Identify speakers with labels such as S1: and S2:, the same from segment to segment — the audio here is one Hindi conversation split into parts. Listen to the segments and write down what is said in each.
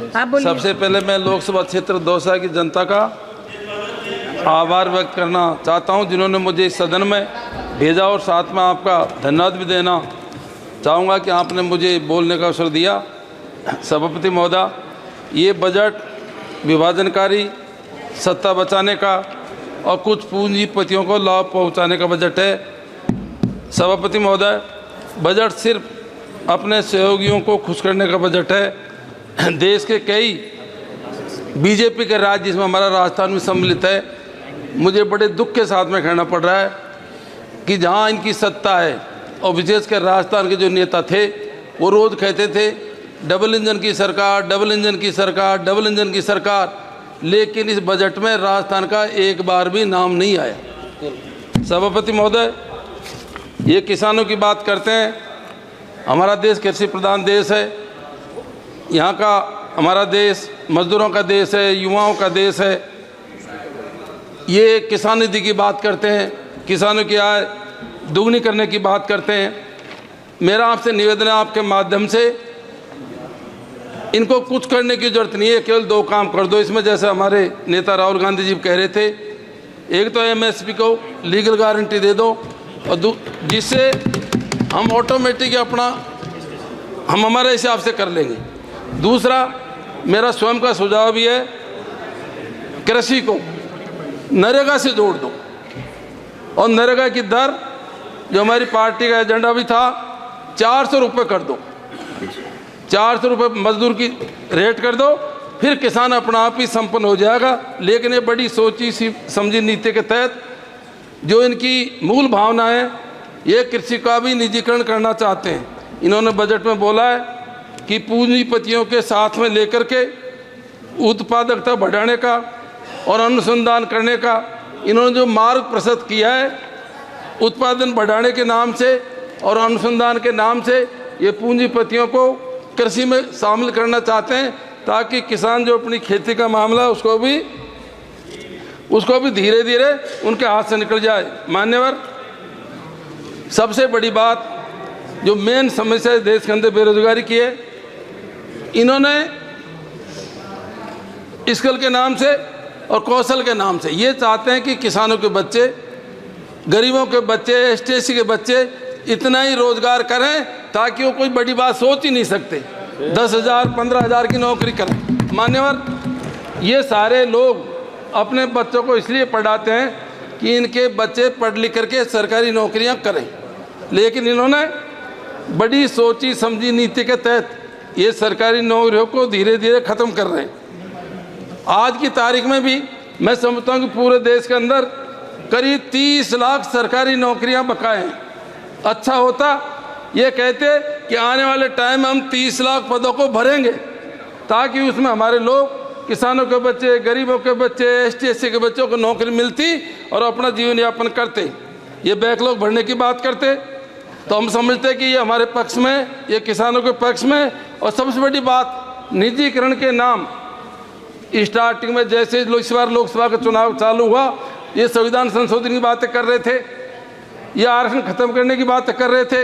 S1: सबसे पहले मैं लोकसभा क्षेत्र दौसा की जनता का आभार व्यक्त करना चाहता हूं, जिन्होंने मुझे इस सदन में भेजा, और साथ में आपका धन्यवाद भी देना चाहूँगा कि आपने मुझे बोलने का अवसर दिया। सभापति महोदय, ये बजट विभाजनकारी, सत्ता बचाने का और कुछ पूंजीपतियों को लाभ पहुंचाने का बजट है। सभापति महोदय, बजट सिर्फ अपने सहयोगियों को खुश करने का बजट है। देश के कई बीजेपी के राज्य, जिसमें हमारा राजस्थान भी सम्मिलित है, मुझे बड़े दुख के साथ में कहना पड़ रहा है कि जहां इनकी सत्ता है, और विशेषकर राजस्थान के जो नेता थे वो रोज़ कहते थे डबल इंजन की सरकार, डबल इंजन की सरकार, डबल इंजन की सरकार, लेकिन इस बजट में राजस्थान का एक बार भी नाम नहीं आया। सभापति महोदय, ये किसानों की बात करते हैं। हमारा देश कृषि प्रधान देश है। यहाँ का हमारा देश मजदूरों का देश है, युवाओं का देश है। ये किसान निधि की बात करते हैं, किसानों की आय दुगनी करने की बात करते हैं। मेरा आपसे निवेदन है, आपके माध्यम से इनको कुछ करने की जरूरत नहीं है, केवल दो काम कर दो इसमें। जैसे हमारे नेता राहुल गांधी जी कह रहे थे, एक तो एमएसपी को लीगल गारंटी दे दो, और जिससे हम ऑटोमेटिक हम हमारे हिसाब से कर लेंगे। दूसरा, मेरा स्वयं का सुझाव भी है, कृषि को नरेगा से जोड़ दो, और नरेगा की दर जो हमारी पार्टी का एजेंडा भी था 400 रुपये कर दो। 400 रुपये मजदूर की रेट कर दो, फिर किसान अपना आप ही संपन्न हो जाएगा। लेकिन ये बड़ी सोची समझी नीति के तहत जो इनकी मूल भावना है, ये कृषि का भी निजीकरण करना चाहते हैं। इन्होंने बजट में बोला है कि पूंजीपतियों के साथ में लेकर के उत्पादकता बढ़ाने का और अनुसंधान करने का इन्होंने जो मार्ग प्रशस्त किया है, उत्पादन बढ़ाने के नाम से और अनुसंधान के नाम से ये पूंजीपतियों को कृषि में शामिल करना चाहते हैं, ताकि किसान जो अपनी खेती का मामला है उसको भी धीरे धीरे उनके हाथ से निकल जाए। मान्यवर, सबसे बड़ी बात जो मेन समस्या है देश के अंदर बेरोजगारी की है, इन्होंने स्किल के नाम से और कौशल के नाम से ये चाहते हैं कि किसानों के बच्चे, गरीबों के बच्चे, एसटी के बच्चे इतना ही रोजगार करें ताकि वो कोई बड़ी बात सोच ही नहीं सकते, 10,000 15,000 की नौकरी करें। मान्यवर, ये सारे लोग अपने बच्चों को इसलिए पढ़ाते हैं कि इनके बच्चे पढ़ लिख करके सरकारी नौकरियां करें, लेकिन इन्होंने बड़ी सोची समझी नीति के तहत ये सरकारी नौकरियों को धीरे धीरे ख़त्म कर रहे हैं। आज की तारीख में भी मैं समझता हूँ कि पूरे देश के अंदर करीब 30 लाख सरकारी नौकरियां बकाए हैं। अच्छा होता ये कहते कि आने वाले टाइम में हम 30 लाख पदों को भरेंगे, ताकि उसमें हमारे लोग, किसानों के बच्चे, गरीबों के बच्चे, एसटी के बच्चों को नौकरी मिलती और अपना जीवन यापन करते। ये बैकलॉग भरने की बात करते तो हम समझते कि ये हमारे पक्ष में, ये किसानों के पक्ष में। और सबसे बड़ी बात, निजीकरण के नाम स्टार्टिंग में जैसे इस बार लोकसभा का चुनाव चालू हुआ, ये संविधान संशोधन की बातें कर रहे थे, ये आरक्षण खत्म करने की बातें कर रहे थे,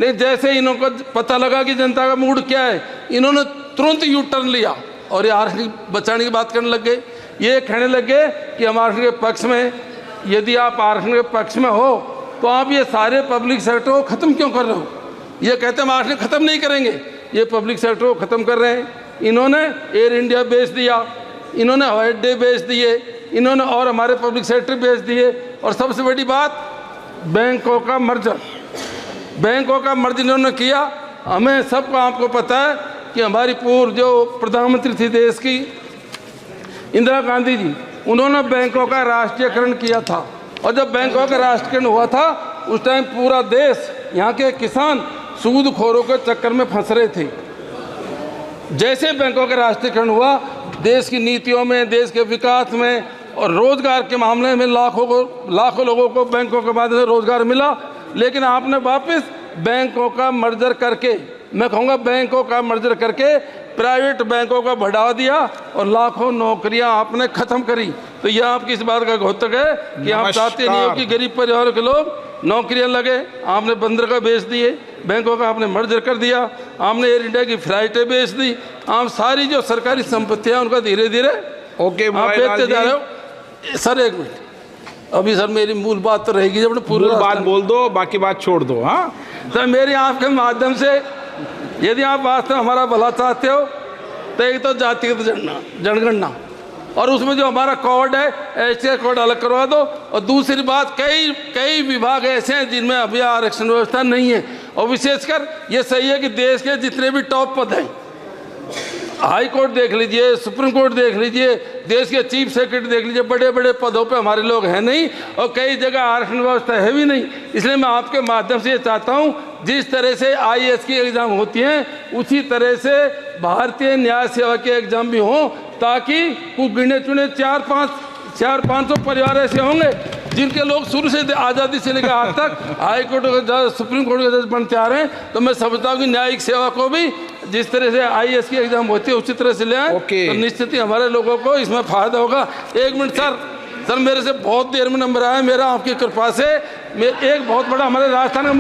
S1: लेकिन जैसे इनको पता लगा कि जनता का मूड क्या है, इन्होंने तुरंत यू टर्न लिया और ये आरक्षण बचाने की बात करने लग गए। ये कहने लग गए कि हम आरक्षण के पक्ष में, यदि आप आरक्षण के पक्ष में हो तो आप ये सारे पब्लिक सेक्टर को ख़त्म क्यों कर रहे हो। ये कहते हैं हम आरक्षण ख़त्म नहीं करेंगे, ये पब्लिक सेक्टर को ख़त्म कर रहे हैं। इन्होंने एयर इंडिया बेच दिया, इन्होंने हवाई अड्डे बेच दिए, इन्होंने और हमारे पब्लिक सेक्टर बेच दिए। और सबसे बड़ी बात, बैंकों का मर्जर इन्होंने किया। हमें सबको, आपको पता है कि हमारी पूर्व जो प्रधानमंत्री थी देश की, इंदिरा गांधी जी, उन्होंने बैंकों का राष्ट्रीयकरण किया था। और जब बैंकों का राष्ट्रीयकरण हुआ था उस टाइम पूरा देश, यहाँ के किसान सूदखोरों के चक्कर में फंस रहे थे। जैसे बैंकों का राष्ट्रीयकरण हुआ, देश की नीतियों में, देश के विकास में और रोजगार के मामले में लाखों लोगों को बैंकों के माध्यम से रोजगार मिला। लेकिन आपने वापस बैंकों का मर्जर करके, मैं कहूँगा बैंकों का मर्जर करके प्राइवेट बैंकों का बढ़ावा दिया और लाखों नौकरियां आपने खत्म करी। तो यह आपकी इस बात का घोतक है कि आप चाहते नहीं हो कि गरीब परिवारों के लोग नौकरियां लगे। आपने बंदरगाह बेच दिए, बैंकों का आपने मर्जर कर दिया, आपने एयर इंडिया की फ्लाइटें बेच दी, आप सारी जो सरकारी संपत्तियां उनका धीरे धीरे आप बेचते जा रहे हो। सर एक मिनट, अभी सर मेरी मूल बात तो रहेगी, जब पूरी
S2: बात बोल दो, बाकी बात छोड़ दो। हाँ
S1: सर, मेरी आपके माध्यम से यदि आप वास्तव हमारा भला चाहते हो तो एक तो जातिगत जनगणना और उसमें जो हमारा कोड है एसटी कोड अलग करवा दो, और दूसरी बात कई विभाग ऐसे हैं जिनमें अभी आरक्षण व्यवस्था नहीं है, और विशेषकर ये सही है कि देश के जितने भी टॉप पद हैं, हाई कोर्ट देख लीजिए, सुप्रीम कोर्ट देख लीजिए, देश के चीफ सेक्रेटरी देख लीजिए, बड़े बड़े पदों पे हमारे लोग हैं नहीं, और कई जगह आरक्षण व्यवस्था है भी नहीं। इसलिए मैं आपके माध्यम से ये चाहता हूँ, जिस तरह से आईएएस की एग्ज़ाम होती हैं उसी तरह से भारतीय न्याय सेवा के एग्ज़ाम भी हों, ताकि कुछ गिने चुने 400-500 परिवार ऐसे होंगे जिनके लोग शुरू से आज़ादी से लेकर आज तक हाई कोर्ट के जज, सुप्रीम कोर्ट के जज बनते आ रहे हैं। तो मैं समझता हूँ कि न्यायिक सेवा को भी जिस तरह से आईएएस की एग्ज़ाम होती है उसी तरह से ले आए तो निश्चित ही हमारे लोगों को इसमें फ़ायदा होगा। एक मिनट सर, मेरे से बहुत देर में नंबर आया, मेरा आपकी कृपा से एक बहुत बड़ा हमारे राजस्थान का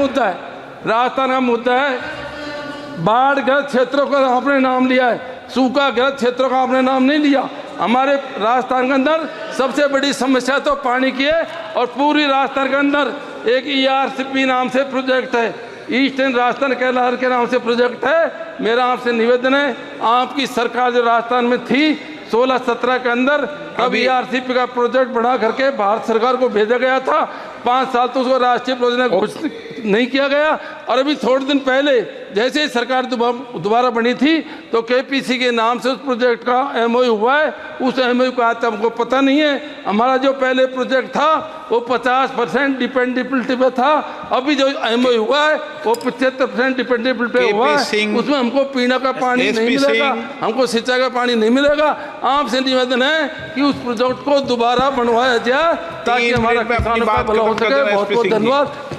S1: मुद्दा है, बाढ़ग्रस्त क्षेत्रों का आपने नाम लिया है, सूखाग्रस्त क्षेत्रों का आपने नाम नहीं लिया। हमारे राजस्थान के अंदर सबसे बड़ी समस्या तो पानी की है, और पूरी राजस्थान के अंदर एक ERCP नाम से प्रोजेक्ट है, ईस्टर्न राजस्थान कैलार के नाम से प्रोजेक्ट है। मेरा आपसे निवेदन है, आपकी सरकार जो राजस्थान में थी 16-17 के अंदर, तब ERCP का प्रोजेक्ट बना करके भारत सरकार को भेजा गया था। 5 साल तो उसको राष्ट्रीय प्रोजेक्ट घोषित नहीं किया गया, और अभी थोड़े दिन पहले जैसे ही सरकार दोबारा बनी थी तो KPC के नाम से उस प्रोजेक्ट का MOU हुआ है। उस MOU का आज हमको पता नहीं है। हमारा जो पहले प्रोजेक्ट था वो 50% डिपेंडेबिलिटी पे था, अभी जो MOU हुआ है वो 75% डिपेंडेबिलिटी पे हुआ है। उसमें हमको पीने का पानी नहीं मिलेगा, हमको सिंचाई का पानी नहीं मिलेगा। आपसे निवेदन है कि उस प्रोजेक्ट को दोबारा बनवाया जाए ताकि हमारा किसानों का भला हो सके। बहुत बहुत धन्यवाद।